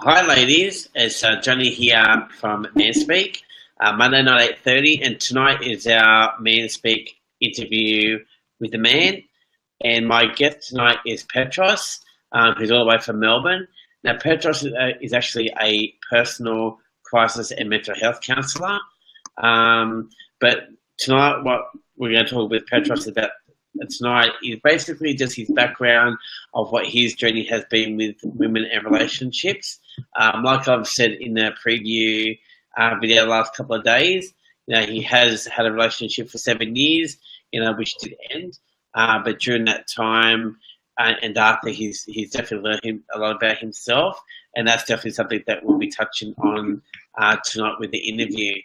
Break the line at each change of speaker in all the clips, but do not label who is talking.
Hi, ladies. It's Johnny here from Manspeak. Monday night 8:30, and tonight is our Manspeak interview with the man. And my guest tonight is Petros, who's all the way from Melbourne. Now, Petros is actually a personal crisis and mental health counsellor. But tonight, what we're going to talk with Petros about tonight is basically just his background of what his journey has been with women and relationships. Like I've said in the preview video the last couple of days, he has had a relationship for 7 years, which did end. But during that time and after, he's definitely learned a lot about himself, and that's definitely something that we'll be touching on tonight with the interview.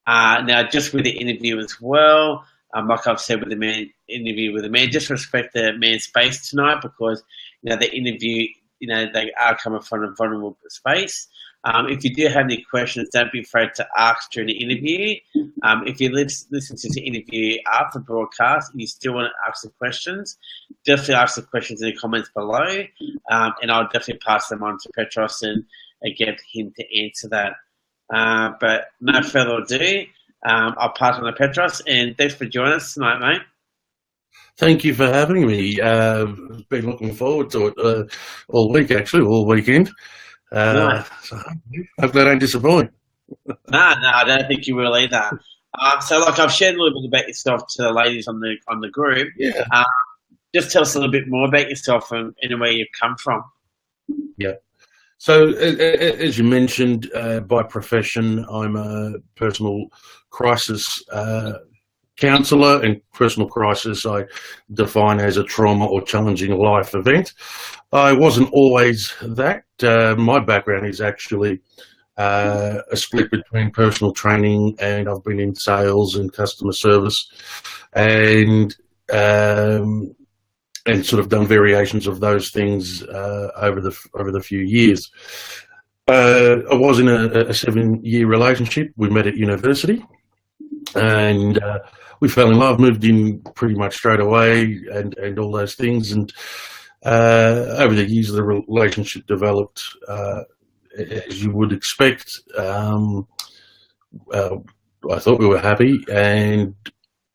Now, just with the interview as well, like I've said with the interview with the man, just respect the man's space tonight because, the interview, they are coming from a vulnerable space. If you do have any questions, don't be afraid to ask during the interview. If you listen to the interview after the broadcast and you still want to ask the questions, definitely ask the questions in the comments below, and I'll definitely pass them on to Petros and get him to answer that. But no further ado, I'll pass on to Petros, and thanks for joining us tonight, mate.
Thank you for having me. Been looking forward to it all week, actually, all weekend. So hopefully I don't disappoint.
No, I don't think you will either. So, I've shared a little bit about yourself to the ladies on the group.
Yeah.
Just tell us a little bit more about yourself and where you've come from.
Yeah. So, as you mentioned, by profession, I'm a personal crisis counsellor, and personal crisis I define as a trauma or challenging life event. I wasn't always that. My background is actually a split between personal training, and I've been in sales and customer service, and sort of done variations of those things over the few years. I was in a 7-year relationship. We met at university, and we fell in love, moved in pretty much straight away, and all those things. And over the years, the relationship developed as you would expect. I thought we were happy, and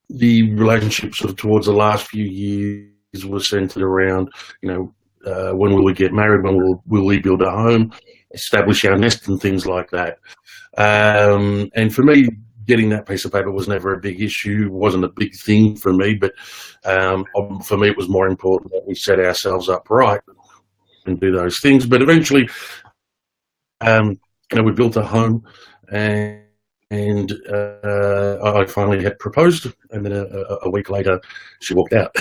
the relationship sort of towards the last few years was centered around, when will we get married? When will we build a home, establish our nest, and things like that. And for me, getting that piece of paper was never a big issue. It wasn't a big thing for me, but for me, it was more important that we set ourselves up right and do those things. But eventually, we built a home, and I finally had proposed, and then a week later, she walked out.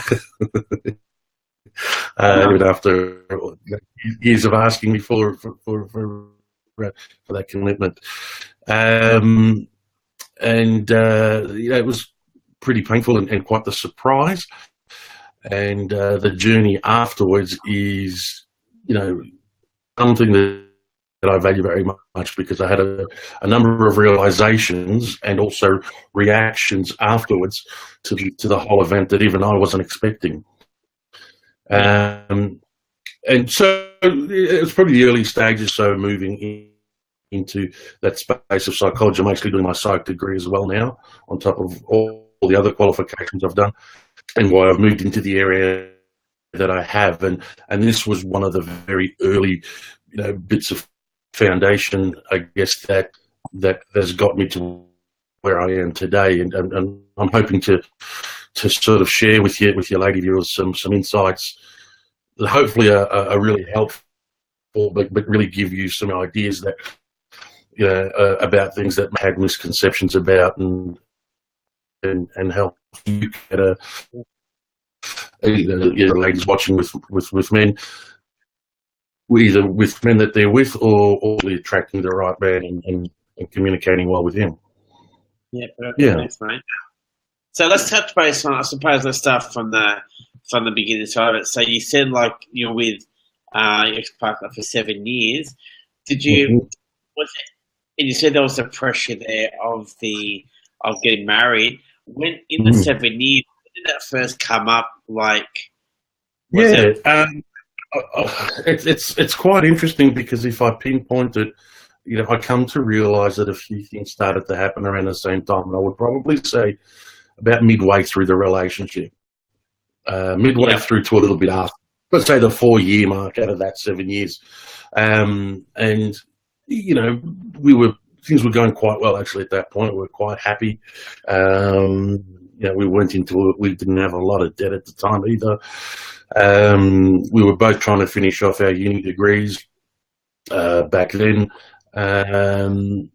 Even after years of asking me for that commitment. It was pretty painful and quite the surprise. And the journey afterwards is, something that I value very much, because I had a number of realizations and also reactions afterwards to the whole event that even I wasn't expecting. And so it was probably the early stages, so moving into that space of psychology. I'm actually doing my psych degree as well now, on top of all the other qualifications I've done, and why I've moved into the area that I have. And this was one of the very early, bits of foundation, I guess, that has got me to where I am today. And I'm hoping to sort of share with your lady viewers some insights that hopefully are really helpful, but really give you some ideas that, about things that I had misconceptions about, and help you get ladies watching with men, either with men that they're with, or attracting the right man and communicating well with him.
Yeah, thanks, mate. So let's touch base on, I suppose, let's start from the beginning side of it. So you said, you're with your ex-partner for 7 years. Did you? And you said there was a pressure there of getting married. When in the 7 years, when did that first come up?
It's quite interesting because if I pinpoint it, I come to realise that a few things started to happen around the same time, and I would probably say about midway through the relationship, midway through to a little bit after. Let's say the 4-year mark out of that 7 years, and things were going quite well actually at that point. We were quite happy. We went into it. We didn't have a lot of debt at the time either. We were both trying to finish off our uni degrees back then, and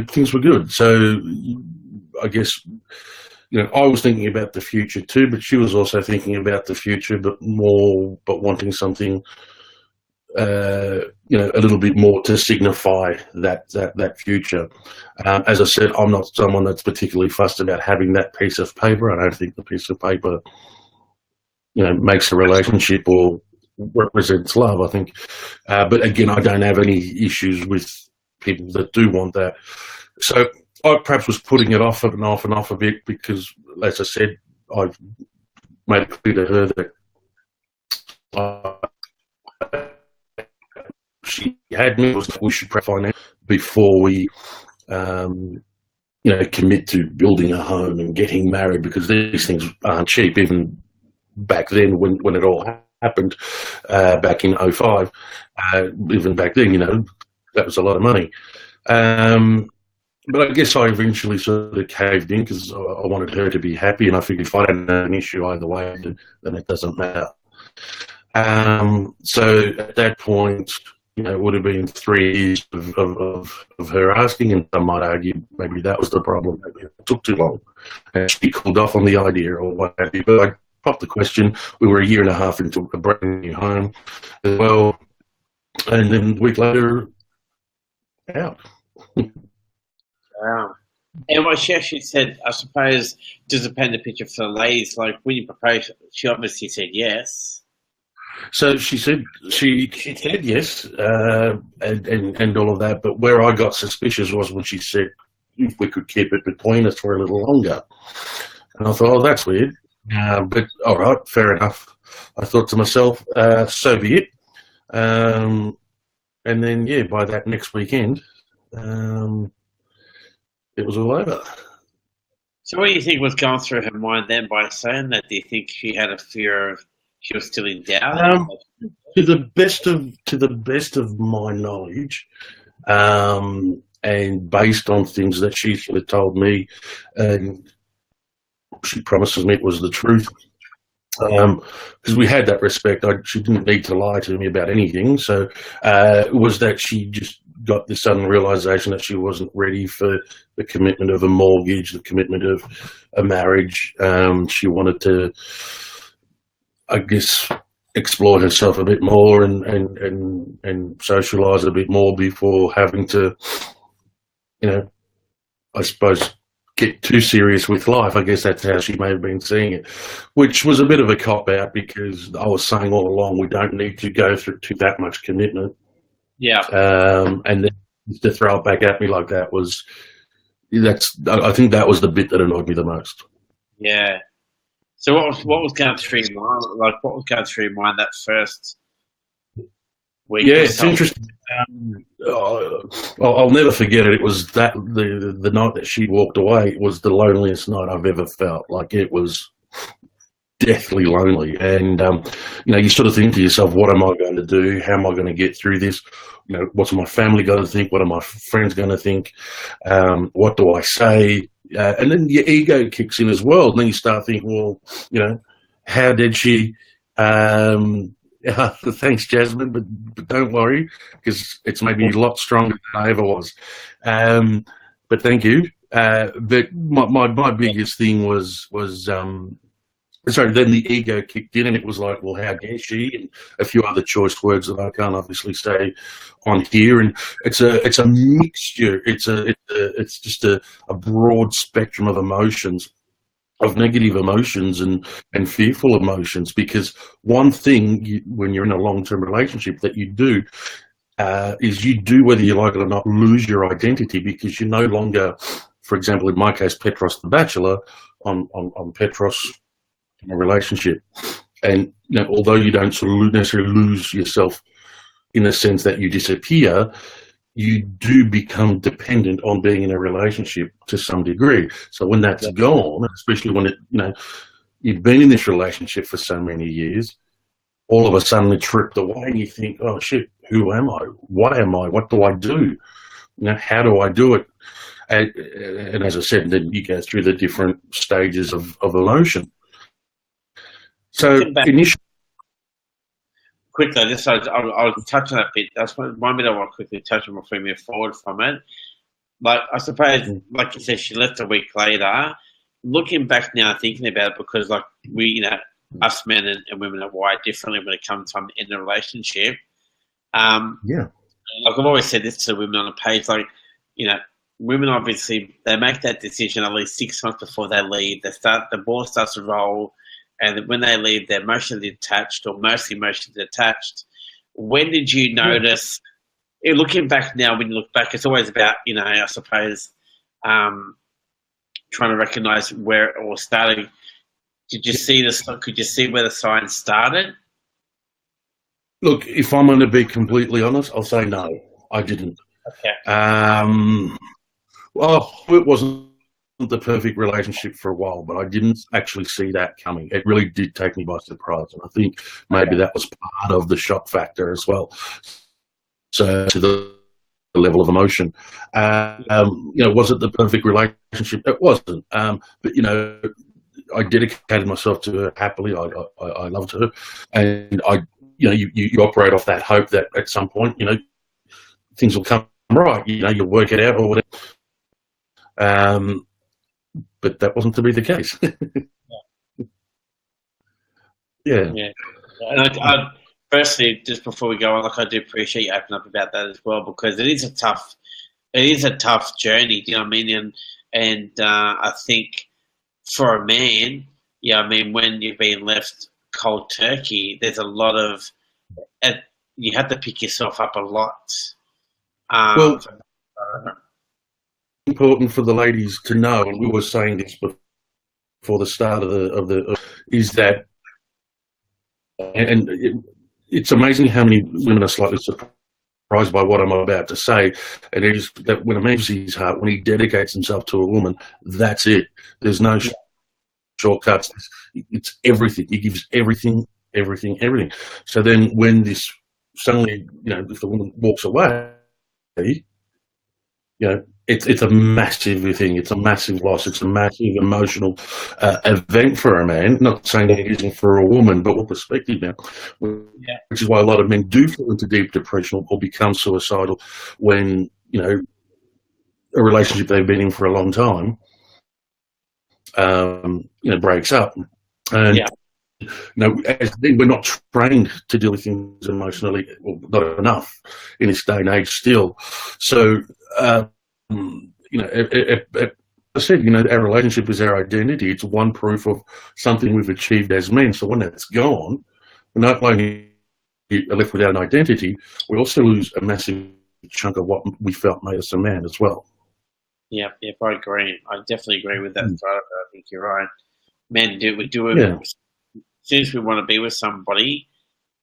things were good. So I guess I was thinking about the future too, but she was also thinking about the future, but wanting something a little bit more to signify that future. As I said, I'm not someone that's particularly fussed about having that piece of paper. I don't think the piece of paper makes a relationship or represents love, I think. But again, I don't have any issues with people that do want that. So I perhaps was putting it off and off a bit because, as I said, I've made it clear to her that she had me. We should finance before we, commit to building a home and getting married, because these things aren't cheap. Even back then, when it all happened, back in 2005, even back then, that was a lot of money. But I guess I eventually sort of caved in because I wanted her to be happy, and I figured if I don't have an issue either way, then it doesn't matter. So at that point, it would have been 3 years of her asking, and some might argue maybe that was the problem. Maybe it took too long, and she cooled off on the idea or what have you. But I popped the question. We were 1.5 years into a brand new home as well, and then a week later, out.
Wow. And what she actually said, I suppose, just to paint the picture for the ladies, like when you proposed, she obviously said yes.
So she said yes, and all of that. But where I got suspicious was when she said if we could keep it between us for a little longer. And I thought, oh, that's weird. But all right, fair enough. I thought to myself, so be it. And then, by that next weekend, it was all over.
So what do you think was going through her mind then by saying that? Do you think she had a fear of she was still in doubt?
To the best of my knowledge, and based on things that she sort of told me, and she promises me it was the truth, because we had that respect. She didn't need to lie to me about anything. So it was that she just got this sudden realization that she wasn't ready for the commitment of a mortgage, the commitment of a marriage. She wanted to, I guess, explore herself a bit more and socialise a bit more before having to, I suppose, get too serious with life. I guess that's how she may have been seeing it, which was a bit of a cop-out because I was saying all along we don't need to go through to that much commitment. Yeah. And then to throw it back at me like that I think that was the bit that annoyed me the most. Yeah.
So what was going through your mind? Like, what was going through your mind that first week?
Yeah, it's interesting. I'll never forget it. It was the night that she walked away. It was the loneliest night I've ever felt. Like, it was deathly lonely. And you sort of think to yourself, what am I going to do? How am I going to get through this? What's my family going to think? What are my friends going to think? What do I say? And then your ego kicks in as well. And then you start thinking, well, how did she? Thanks, Jasmine, but don't worry, because it's maybe a lot stronger than I ever was. But thank you. But my biggest thing was then the ego kicked in, and it was like, well, how dare she? And a few other choice words that I can't obviously say on here. And it's a mixture. It's just a broad spectrum of emotions, of negative emotions and fearful emotions. Because one thing when you're in a long-term relationship that you do is you do, whether you like it or not, lose your identity, because you're no longer, for example, in my case, Petros the Bachelor, on Petros in a relationship. And although you don't sort of necessarily lose yourself in the sense that you disappear, you do become dependent on being in a relationship to some degree. So when that's gone, especially when you've been in this relationship for so many years, all of a sudden it's tripped away, and you think, oh shit, who am I? What am I? What do I do? How do I do it? And as I said, then you go through the different stages of emotion. So initially,
quickly, I'll touch on that bit. That's one bit I want to quickly touch on before we move forward from it. Like, I suppose, like you said, she left a week later. Looking back now, thinking about it, because like we, us men and women are wired differently when it comes to in a relationship. Like I've always said this to women on a page, like, women obviously, they make that decision at least 6 months before they leave. The ball starts to roll, and when they leave, they're emotionally attached or mostly emotionally attached. When did you notice, looking back now, when you look back, it's always about, I suppose, trying to recognize where it all started. Could you see where the signs started?
Look, if I'm going to be completely honest, I'll say no, I didn't.
Okay.
Well, it wasn't the perfect relationship for a while, but I didn't actually see that coming. It really did take me by surprise, and I think maybe that was part of the shock factor as well. So to the level of emotion, was it the perfect relationship? It wasn't, but I dedicated myself to her happily. I loved her, and you operate off that hope that at some point, things will come right. You'll work it out or whatever. But that wasn't to be the case. Yeah.
And I firstly, just before we go on, I do appreciate you opening up about that as well, because it is a tough journey. Do you know what I mean? And I think for a man, when you've been left cold turkey, there's a lot of you have to pick yourself up a lot.
Well, important for the ladies to know, and we were saying this before the start of the is that, and it's amazing how many women are slightly surprised by what I'm about to say, and it is that when a man sees his heart, when he dedicates himself to a woman, that's it. There's no shortcuts. It's everything. He gives everything. So then when this suddenly, if the woman walks away, it's a massive thing. It's a massive loss. It's a massive emotional event for a man. Not saying that it isn't for a woman, but what perspective now? Which is why a lot of men do fall into deep depression or become suicidal when, a relationship they've been in for a long time, breaks up. And, as we're not trained to deal with things emotionally, well, not enough in this day and age still. So, I said, our relationship is our identity. It's one proof of something we've achieved as men. So when that's gone, we're not only left without an identity, we also lose a massive chunk of what we felt made us a man as well.
Yeah, I agree. I definitely agree with that. I think you're right. Men we do it. Yeah. As soon as we want to be with somebody,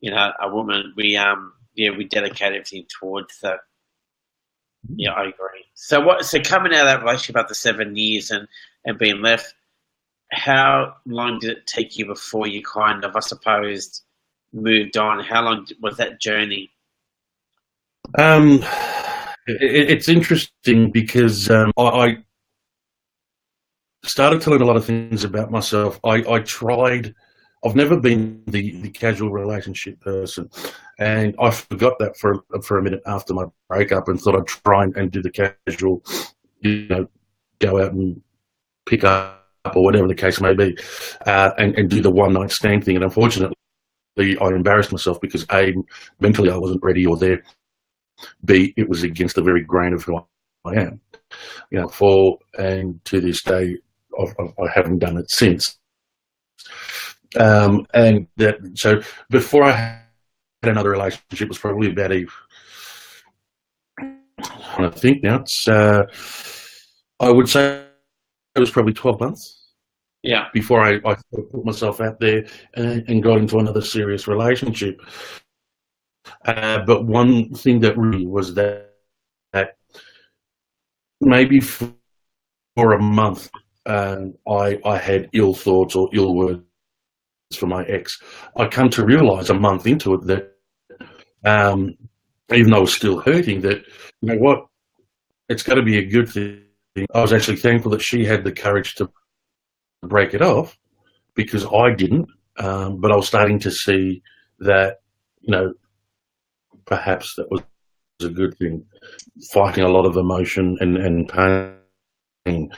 a woman, we dedicate everything towards that. Yeah, I agree. So coming out of that relationship after 7 years and being left, how long did it take you before you kind of, I suppose, moved on? How long was that journey?
It's interesting because I started to learn a lot of things about myself. I've never been the casual relationship person, and I forgot that for a minute after my breakup and thought I'd try and do the casual, go out and pick up or whatever the case may be, and do the one-night stand thing. And unfortunately, I embarrassed myself because A, mentally I wasn't ready or there. B, it was against the very grain of who I am. And to this day, I haven't done it since. So before I had another relationship, it was probably about I think now it's, I would say it was probably 12 months.
Yeah.
before I sort of put myself out there and got into another serious relationship. But one thing that really was that maybe for a month, I had ill thoughts or ill words for my ex. I come to realise a month into it that even though I was still hurting, that, you know what, it's got to be a good thing. I was actually thankful that she had the courage to break it off, because I didn't. But I was starting to see that, you know, perhaps that was a good thing, fighting a lot of emotion and pain.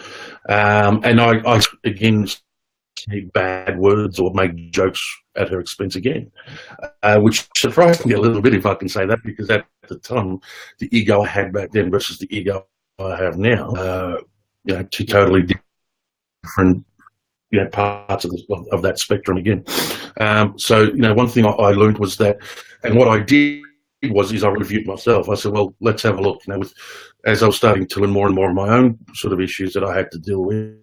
And I again, say bad words or make jokes at her expense again, which surprised me a little bit, if I can say that, because at the time, the ego I had back then versus the ego I have now, you know, two totally different, you know, parts of that spectrum again. So, you know, one thing I learned was that, and what I did is I reviewed myself. I said, well, let's have a look. You know, as I was starting to learn more and more of my own sort of issues that I had to deal with,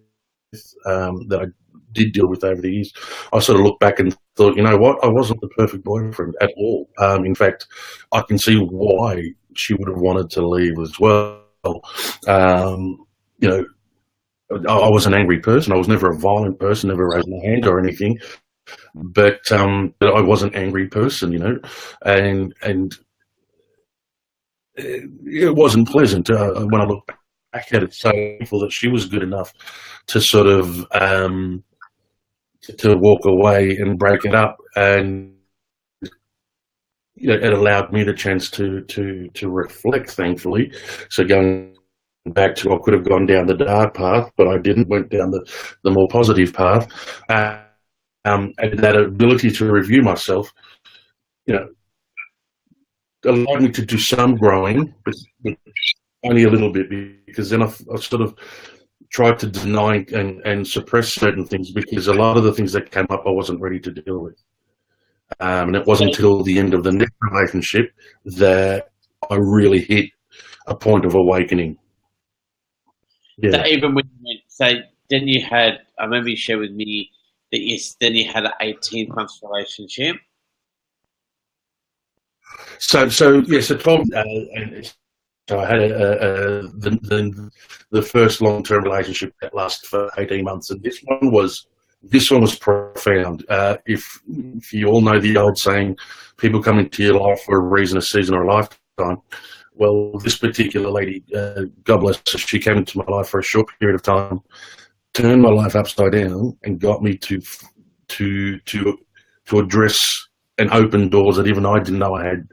that I did deal with over the years, I sort of looked back and thought, you know what, I wasn't the perfect boyfriend at all. In fact, I can see why she would have wanted to leave as well. You know, I was an angry person. I was never a violent person, never raised my hand or anything. But I was an angry person, you know, and it wasn't pleasant when I look back at it. So thankful that she was good enough to sort of to walk away and break it up, and you know, it allowed me the chance to reflect. Thankfully, so going back to, I could have gone down the dark path, but I didn't. Went down the more positive path, and that ability to review myself, you know, allowed me to do some growing, but only a little bit, because then I sort of tried to deny and suppress certain things, because a lot of the things that came up I wasn't ready to deal with. And it wasn't until the end of the next relationship that I really hit a point of awakening.
Yeah. So even when you went, so then you had, I remember you shared with me that then you had an 18-month relationship.
So 12, and so I had the first long-term relationship that lasted for 18 months, and this one was profound. If you all know the old saying, people come into your life for a reason, a season, or a lifetime. Well, this particular lady, God bless her, she came into my life for a short period of time, turned my life upside down, and got me to address and open doors that even I didn't know I had.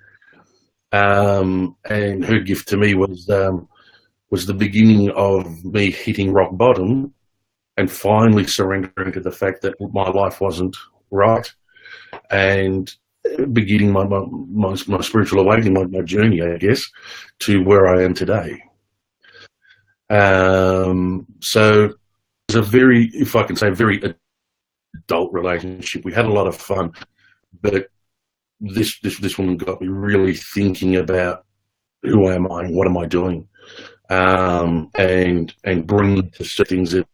And her gift to me was the beginning of me hitting rock bottom and finally surrendering to the fact that my life wasn't right, and beginning my spiritual awakening, my journey, I guess, to where I am today. So it's a very, if I can say, very adult relationship. We had a lot of fun, but this woman got me really thinking about who am I and what am I doing, and bringing to things that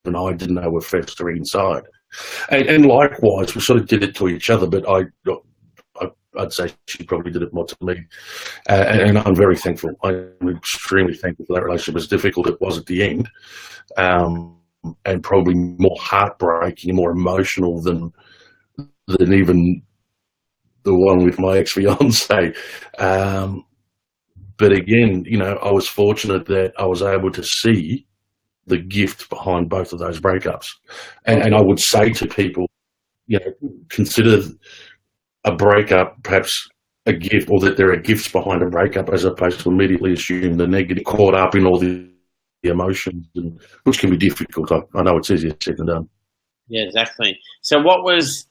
even I didn't know were festering inside. And likewise, we sort of did it to each other, but I'd say she probably did it more to me. And I'm very thankful. I'm extremely thankful for that relationship. As difficult it was at the end, and probably more heartbreaking and more emotional than even the one with my ex-fiance. But again, you know, I was fortunate that I was able to see the gift behind both of those breakups. And I would say to people, you know, consider a breakup perhaps a gift, or that there are gifts behind a breakup, as opposed to immediately assume the negative, caught up in all the emotions, which can be difficult. I know it's easier said than done.
Yeah, exactly. So what was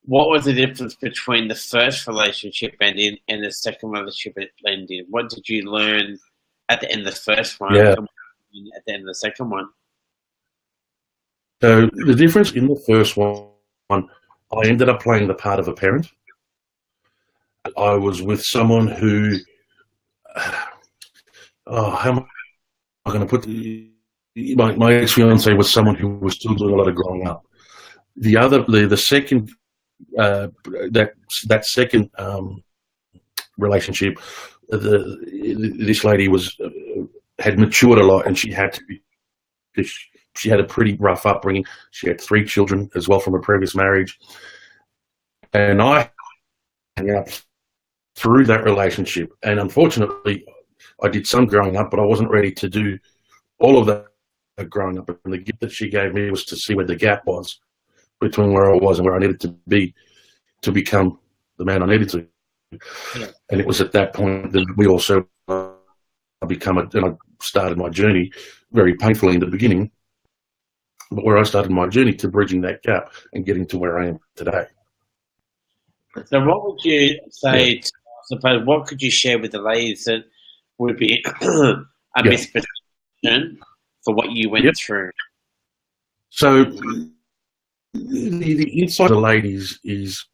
the difference between the first relationship ending and the second relationship ending? What did you learn at the end of the first one, and at the end of the second one?
So the difference in the first one, I ended up playing the part of a parent. I was with someone who, how am I going to put my ex-fiance was someone who was still doing a lot of growing up. The second that second relationship, this lady had matured a lot, and she had to be. She had a pretty rough upbringing. She had 3 children as well from a previous marriage, and I hung up through that relationship. And unfortunately, I did some growing up, but I wasn't ready to do all of that growing up. And the gift that she gave me was to see where the gap was between where I was and where I needed to be to become the man I needed to. Yeah. And it was at that point that we also and I started my journey very painfully in the beginning, but where I started my journey to bridging that gap and getting to where I am today.
So what would you say, I suppose, what could you share with the ladies that would be a misperception for what you went through?
So the insight of the ladies is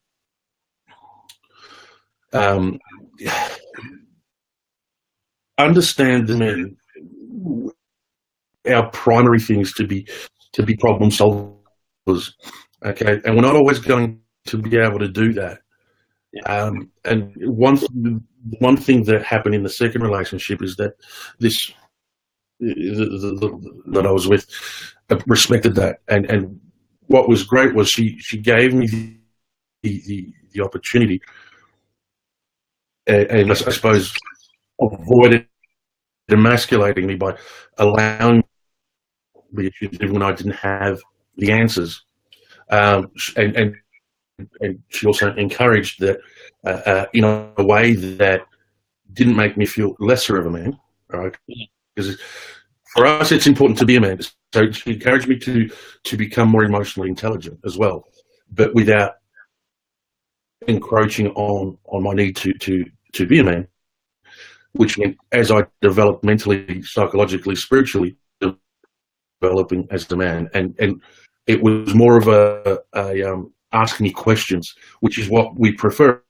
understand the men. Our primary thing is to be problem solvers, okay, and we're not always going to be able to do that. And one thing that happened in the second relationship is that that I was with respected that, and what was great was she gave me the opportunity, and I suppose avoided emasculating me by allowing the issues even when I didn't have the answers, and she also encouraged that in a way that didn't make me feel lesser of a man, right? Because for us, it's important to be a man. So she encouraged me to become more emotionally intelligent as well, but without encroaching on my need to be a man, which meant as I developed mentally, psychologically, spiritually, developing as a man, and it was more of a ask me questions, which is what we prefer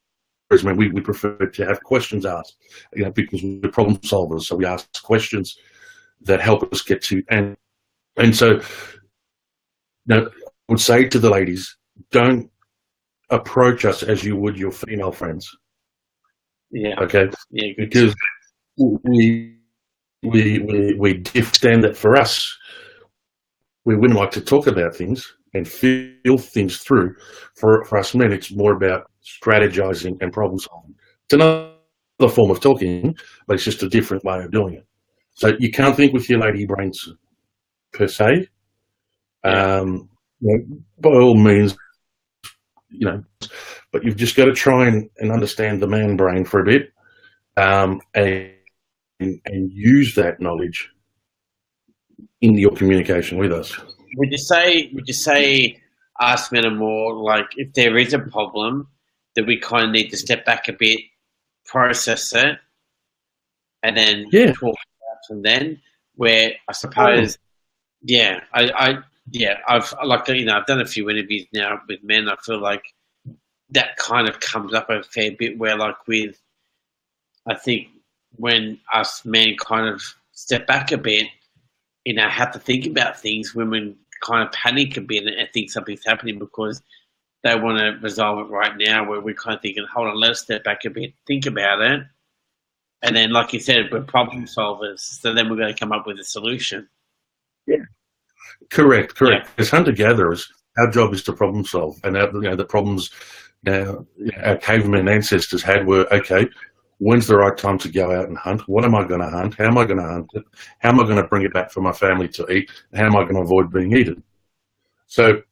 as men. We prefer to have questions asked, because we're problem solvers. So we ask questions that help us get to, and so now I would say to the ladies, don't approach us as you would your female friends.
Yeah.
Okay.
Yeah.
Because we understand that for us, we wouldn't like to talk about things and feel things through. For us men, it's more about strategizing and problem solving. It's another form of talking, but it's just a different way of doing it. So you can't think with your lady brains per se. By all means, but you've just got to try and understand the man brain for a bit, and use that knowledge in your communication with us.
Would you say us men are more like, if there is a problem, that we kind of need to step back a bit, process it, and then talk about it from then? Where I suppose, I've done a few interviews now with men. I feel like that kind of comes up a fair bit. Where I think when us men kind of step back a bit, have to think about things, women kind of panic a bit and think something's happening because they want to resolve it right now, where we're kind of thinking, hold on, let's step back a bit, think about it. And then, like you said, we're problem solvers. So then we're going to come up with a solution.
Yeah. Correct. Yeah. As hunter-gatherers, our job is to problem solve. And the problems our caveman ancestors had were, okay, when's the right time to go out and hunt? What am I going to hunt? How am I going to hunt it? How am I going to bring it back for my family to eat? How am I going to avoid being eaten? So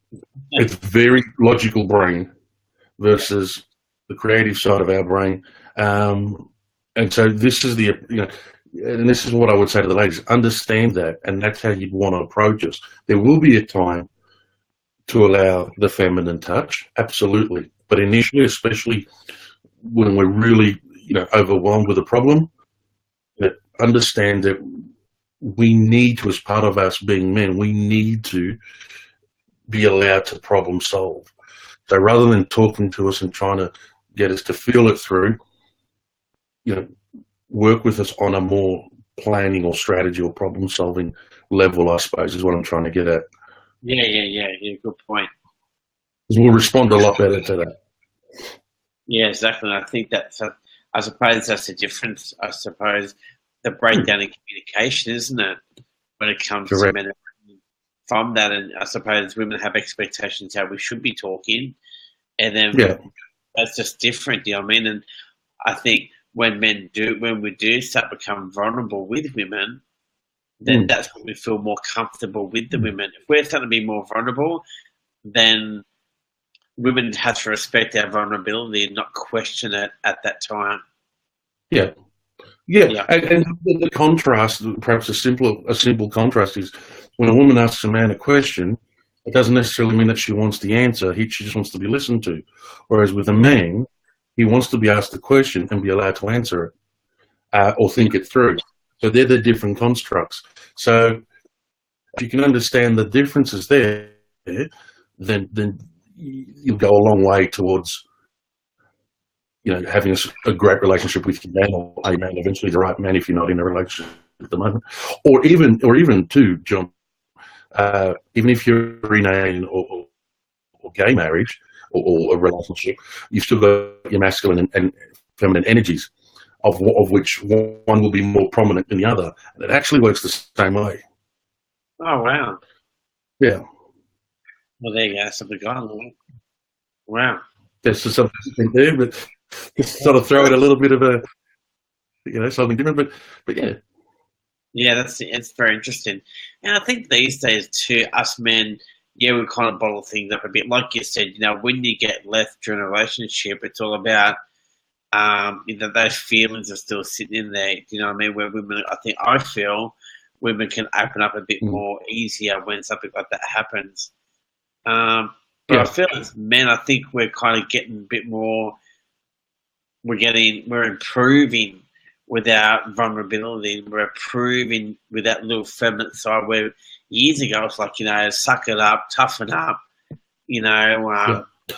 it's very logical brain versus the creative side of our brain. And so this is and this is what I would say to the ladies, understand that, and that's how you'd want to approach us. There will be a time to allow the feminine touch, absolutely. But initially, especially when we're really overwhelmed with a problem, that understand that we need to, as part of us being men, we need to be allowed to problem solve. So rather than talking to us and trying to get us to feel it through, work with us on a more planning or strategy or problem solving level, I suppose, is what I'm trying to get at.
Yeah. Good point.
Because we'll respond a lot better to that.
Yeah, exactly. I think I suppose that's the difference. I suppose the breakdown in communication, isn't it, when it comes to men and women from that? And I suppose women have expectations how we should be talking, and then that's just different. You know what I mean? And I think when we do start becoming vulnerable with women, then that's when we feel more comfortable with the women. If we're starting to be more vulnerable, then women have to respect our vulnerability and not question it at that time.
Yeah. And the contrast, perhaps a simple contrast, is when a woman asks a man a question, it doesn't necessarily mean that she wants the answer. She just wants to be listened to. Whereas with a man, he wants to be asked the question and be allowed to answer it or think it through. So they're the different constructs. So if you can understand the differences there, then you'll go a long way towards, having a great relationship with your man, or a man, eventually the right man if you're not in a relationship at the moment, or even too, John, even if you're in a or gay marriage or a relationship, you've still got your masculine and feminine energies, of which one will be more prominent than the other, and it actually works the same way.
Oh wow!
Yeah.
Well, there you go. Something gone. Wow.
There's just something there, but just sort of throw in a little bit of something different. But yeah.
Yeah, it's very interesting. And I think these days too, us men, we kind of bottle things up a bit. Like you said, when you get left during a relationship, it's all about those feelings are still sitting in there. You know what I mean? Where women, I feel women can open up a bit more easier when something like that happens. But I feel as men, I think we're kind of getting a bit more. We're improving with our vulnerability. We're improving with that little feminine side. Where years ago it's like, suck it up, toughen up,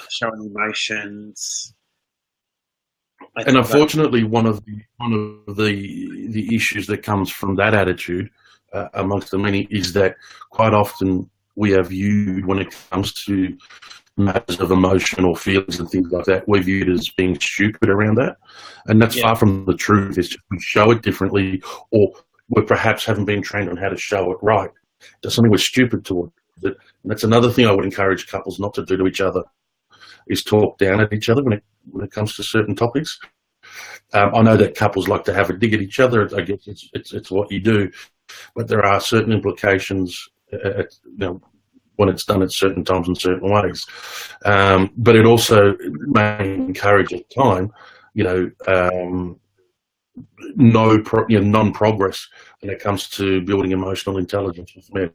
showing emotions.
And unfortunately, one of the issues that comes from that attitude, amongst the many, is that quite often we are viewed, when it comes to matters of emotion or feelings and things like that, we're viewed as being stupid around that. And that's far from the truth. It's just we show it differently, or we perhaps haven't been trained on how to show it right. There's something we're stupid towards it. And that's another thing I would encourage couples not to do to each other, is talk down at each other when it comes to certain topics. I know that couples like to have a dig at each other. I guess it's what you do. But there are certain implications when it's done at certain times in certain ways. But it also may encourage at time, non-progress when it comes to building emotional intelligence with men.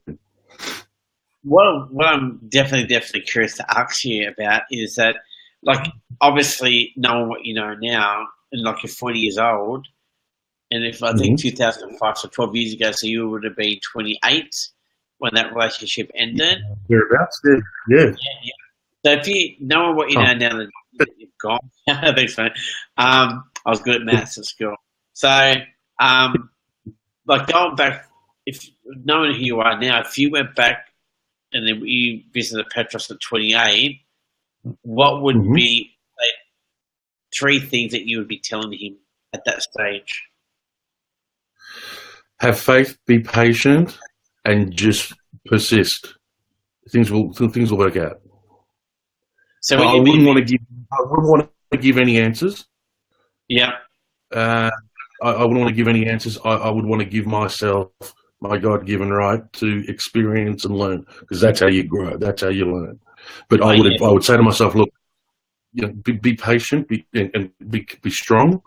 What I'm definitely curious to ask you about is that, obviously knowing what you know now, and you're 40 years old, and if I think 2005, so 12 years ago, so you would have been 28 when that relationship ended.
Thereabouts, yeah.
So if you know what you know now that you've gone, thanks, mate. I was good at maths at school. So, going back, if knowing who you are now, if you went back and then you visited Petros at 28, what would be three things that you would be telling him at that stage?
Have faith, be patient, and just persist. Things will work out.
So
I wouldn't want to give any answers.
Yeah.
I wouldn't want to give any answers. I would want to give myself my God-given right to experience and learn, because that's how you grow. That's how you learn. But I would say to myself, look, be patient, be strong,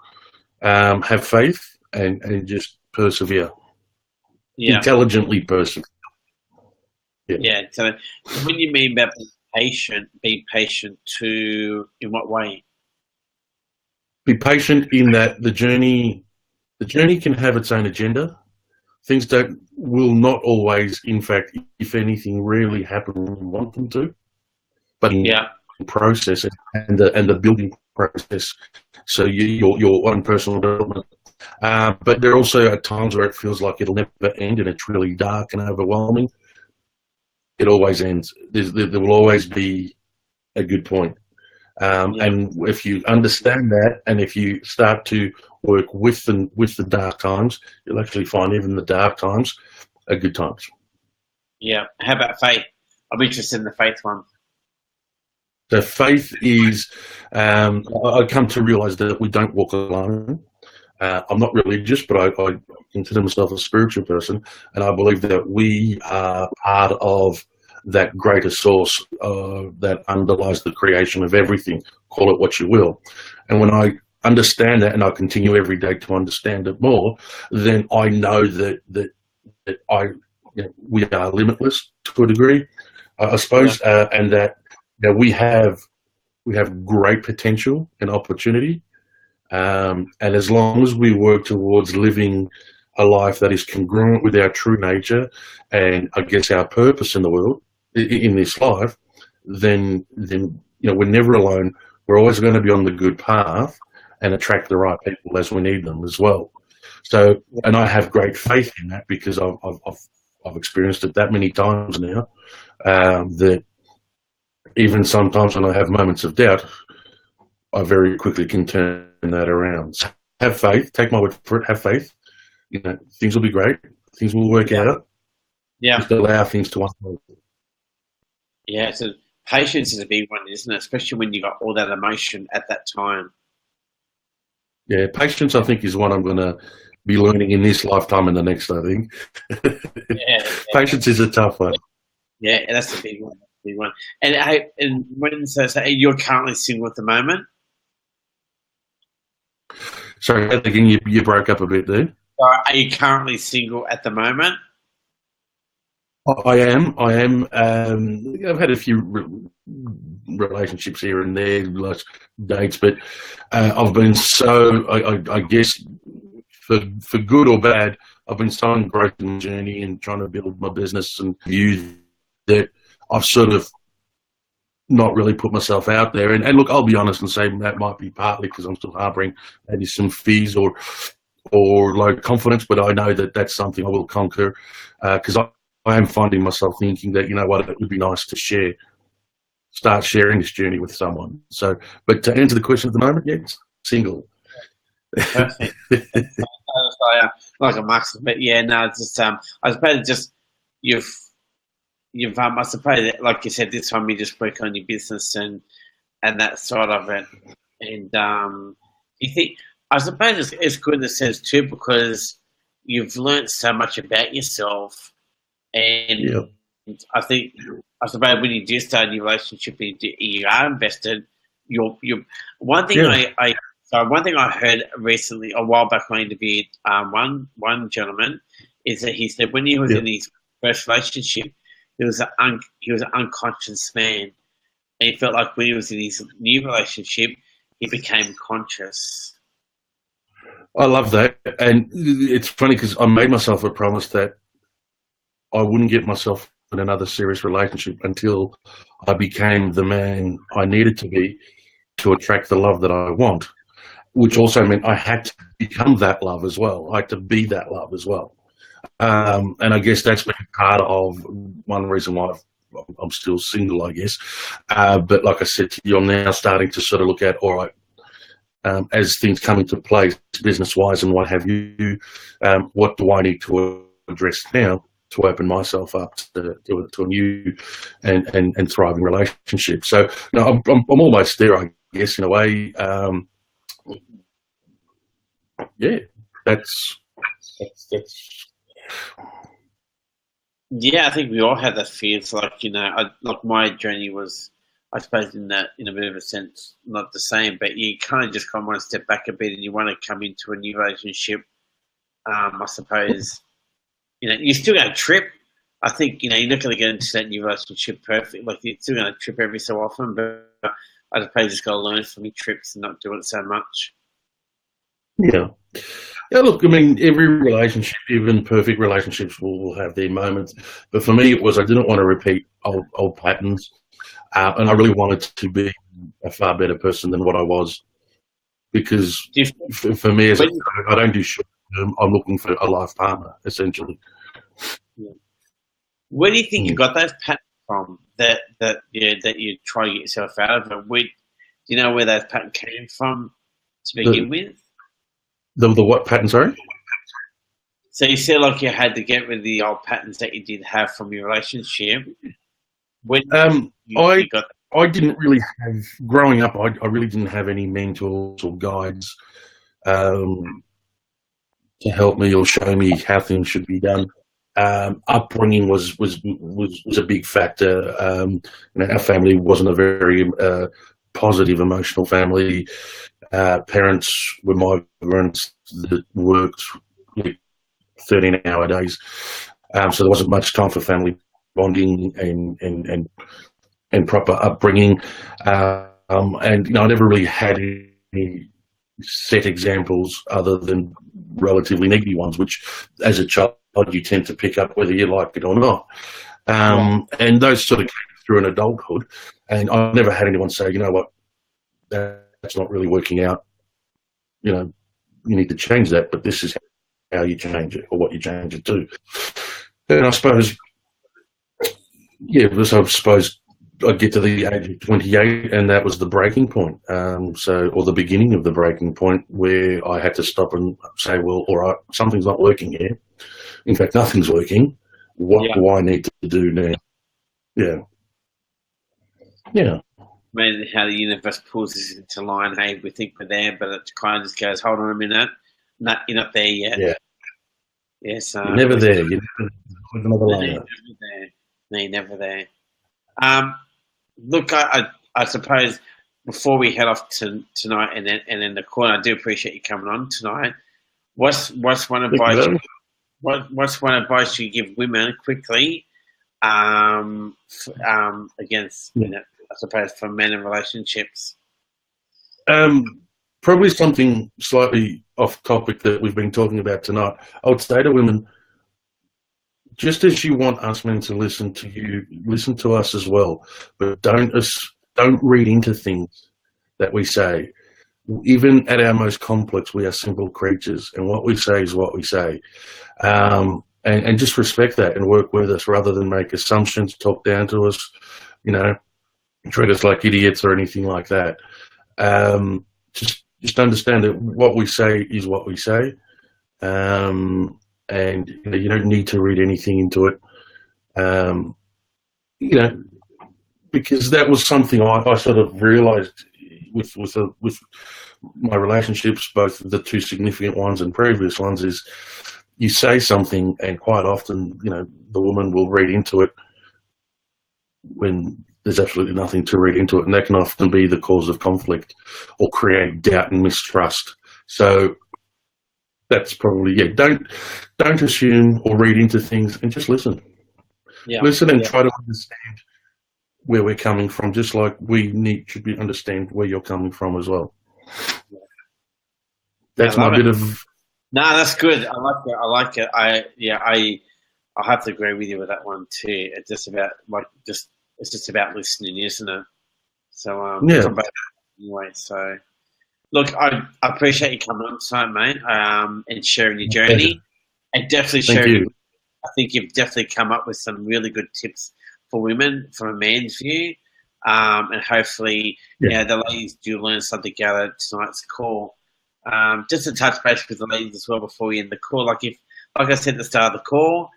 have faith, and just persevere. Yeah. Intelligently persevere.
Yeah. So when you mean about be patient in what way?
Be patient in that the journey can have its own agenda. Things will not always, in fact, if anything, really happen when we want them to. But in process and the building process, so your own personal development But there are also at times where it feels like it'll never end and it's really dark and overwhelming. It always ends. There will always be a good point. And if you understand that, and if you start to work with the dark times, you'll actually find even the dark times are good times.
Yeah. How about faith? I'm interested in the faith one.
So faith is, I come to realise that we don't walk alone. I'm not religious, but I consider myself a spiritual person, and I believe that we are part of that greater source that underlies the creation of everything. Call it what you will. And when I understand that, and I continue every day to understand it more, then I know that we are limitless to a degree, I suppose, and that we have great potential and opportunity. And as long as we work towards living a life that is congruent with our true nature and I guess our purpose in the world, in this life, then we're never alone. We're always going to be on the good path and attract the right people as we need them as well. So, and I have great faith in that because I've experienced it that many times now, that even sometimes when I have moments of doubt, I very quickly can turn that around. So have faith. Take my word for it. Have faith. Things will be great. Things will work out.
Yeah.
Just allow things to unfold.
Yeah. So patience is a big one, isn't it? Especially when you've got all that emotion at that time.
Yeah. Patience, I think, is what I'm going to be learning in this lifetime and the next, I think. Patience is a tough one.
Yeah. That's a big one. And so you're currently single at the moment?
Sorry, again, you broke up a bit there.
Are you currently single at the moment?
I am. I've had a few relationships here and there, like dates, but I've been I guess, for good or bad, I've been so engrossed in the journey and trying to build my business and view that I've sort of not really put myself out there. And look, I'll be honest and say that might be partly because I'm still harbouring maybe some fears or low confidence, but I know that that's something I will conquer because I am finding myself thinking that, it would be nice to start sharing this journey with someone. So, but to answer the question at the moment, yes, single.
Perfect. Like a max, but yeah, no, it's just I suppose just you've I suppose that, like you said, this time you just work on your business and that sort of it, and you think I suppose it's good in the sense too because you've learnt so much about yourself, and I suppose when you do start a new relationship, you are invested. You're one thing one thing I heard recently a while back when I interviewed one gentleman is that he said when he was in his first relationship. He was an unconscious man, and he felt like when he was in his new relationship, he became conscious.
I love that, and it's funny because I made myself a promise that I wouldn't get myself in another serious relationship until I became the man I needed to be to attract the love that I want, which also meant I had to become that love as well. I had to be that love as well. And I guess that's been part of one reason why I'm still single, I guess. But like I said to you, I'm now starting to sort of look at, all right, as things come into place, business-wise and what have you, what do I need to address now to open myself up to a new and thriving relationship? So I'm almost there, I guess, in a way. That's.
Yeah, I think we all have that fear. It's like like my journey was, I suppose, in a bit of a sense, not the same. But you kind of just want to step back a bit, and you want to come into a new relationship. I suppose, you're still going to trip. I think you're not going to get into that new relationship perfect. Like you're still going to trip every so often, but I suppose you just got to learn from your trips and not do it so much.
Yeah. Yeah, look, I mean, every relationship, even perfect relationships, will have their moments. But for me, it was I didn't want to repeat old patterns, and I really wanted to be a far better person than what I was because
Do you,
for me,
when,
I don't do short term. I'm looking for a life partner, essentially.
where do you think you got those patterns from that you try to get yourself out of it? Do you know where those patterns came from to begin with?
The what pattern, sorry?
So you feel like you had to get rid of the old patterns that you did have from your relationship. When you got
I didn't really have, growing up, I really didn't have any mentors or guides to help me or show me how things should be done. Upbringing was a big factor. Our family wasn't a very positive, emotional family. Parents were migrants that worked 13-hour days, so there wasn't much time for family bonding and proper upbringing. And I never really had any set examples other than relatively negative ones, which as a child you tend to pick up whether you like it or not. And those sort of came through in adulthood, and I never had anyone say, you know what, that's not really working out. You need to change that, but this is how you change it or what you change it to. And I suppose, I'd get to the age of 28, and that was the breaking point. Or the beginning of the breaking point, where I had to stop and say, well, all right, something's not working here. In fact, nothing's working. What do I need to do now? Yeah.
Amazing how the universe pulls us into line. Hey, we think we're there, but it kind of just goes, hold on a minute. You're not there yet.
Yeah.
Yes.
You're never there. You're never
there. No, you're never there. Look, I suppose before we head off tonight and then the call, I do appreciate you coming on tonight. What's one advice? What's one advice you give women quickly against I suppose for men in relationships?
Probably something slightly off topic that we've been talking about tonight. I would say to women, just as you want us men to listen to you, listen to us as well. But don't read into things that we say. Even at our most complex, we are simple creatures, and what we say is what we say. And just respect that and work with us rather than make assumptions, talk down to us, treat us like idiots or anything like that. Just understand that what we say is what we say. And you don't need to read anything into it, because that was something I sort of realised with my relationships, both the two significant ones and previous ones, is you say something and quite often, the woman will read into it when there's absolutely nothing to read into it, and that can often be the cause of conflict or create doubt and mistrust. So that's probably, don't assume or read into things, and just listen. Listen and try to understand where we're coming from, just like we should understand where you're coming from as well. That's my bit of...
No, that's good. I like it. I have to agree with you with that one too. It's just about it's just about listening, isn't it? So anyway, so look, I appreciate you coming on tonight, mate, and sharing your journey, and definitely sharing. I think you've definitely come up with some really good tips for women from a man's view, and hopefully, the ladies do learn something out of tonight's call. Just to touch base with the ladies as well before we end the call, like I said at the start of the call,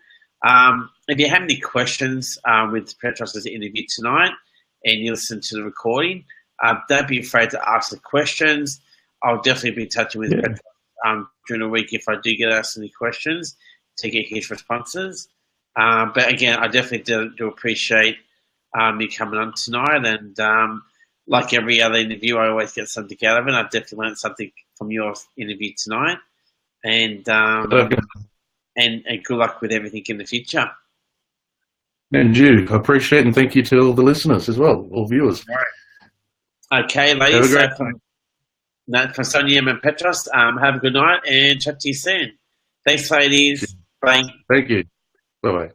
if you have any questions with Petros's interview tonight and you listen to the recording, don't be afraid to ask the questions. I'll definitely be touching with Petros during the week if I do get asked any questions to get his responses. But again, I definitely do appreciate you coming on tonight, and like every other interview, I always get something out of it. I've definitely learned something from your interview tonight, and good luck with everything in the future.
And you, I appreciate and thank you to all the listeners as well, all viewers.
Okay, ladies. From Sonia and Petros, have a good night and chat to you soon. Thanks, ladies. Bye.
Thank you. Bye-bye.